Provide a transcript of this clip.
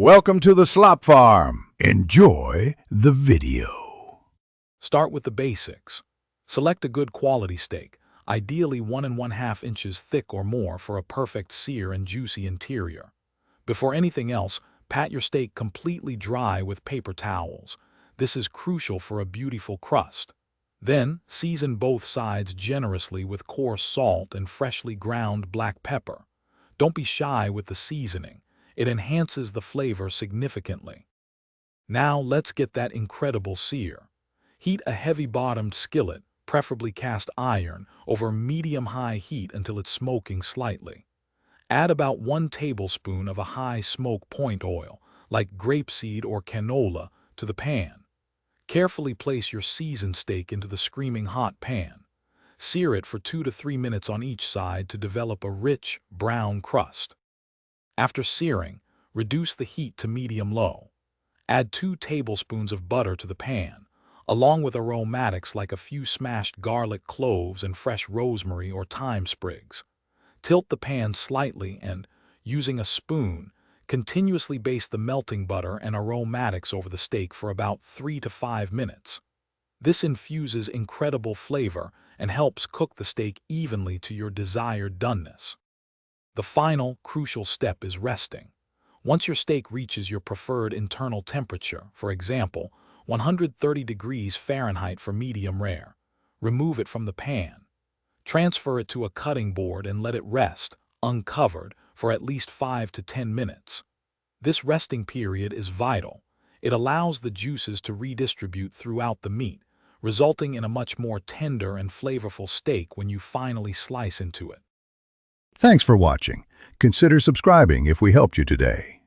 Welcome to the Slop Farm. Enjoy the video. Start with the basics. Select a good quality steak, ideally 1½ inches thick or more for a perfect sear and juicy interior. Before anything else, pat your steak completely dry with paper towels. This is crucial for a beautiful crust. Then, season both sides generously with coarse salt and freshly ground black pepper. Don't be shy with the seasoning. It enhances the flavor significantly. Now let's get that incredible sear. Heat a heavy-bottomed skillet, preferably cast iron, over medium-high heat until it's smoking slightly. Add about 1 tablespoon of a high smoke point oil, like grapeseed or canola, to the pan. Carefully place your seasoned steak into the screaming hot pan. Sear it for 2 to 3 minutes on each side to develop a rich, brown crust. After searing, reduce the heat to medium-low. Add 2 tablespoons of butter to the pan, along with aromatics like a few smashed garlic cloves and fresh rosemary or thyme sprigs. Tilt the pan slightly and, using a spoon, continuously baste the melting butter and aromatics over the steak for about 3 to 5 minutes. This infuses incredible flavor and helps cook the steak evenly to your desired doneness. The final, crucial step is resting. Once your steak reaches your preferred internal temperature, for example, 130 degrees Fahrenheit for medium rare, remove it from the pan. Transfer it to a cutting board and let it rest, uncovered, for at least 5 to 10 minutes. This resting period is vital. It allows the juices to redistribute throughout the meat, resulting in a much more tender and flavorful steak when you finally slice into it. Thanks for watching. Consider subscribing if we helped you today.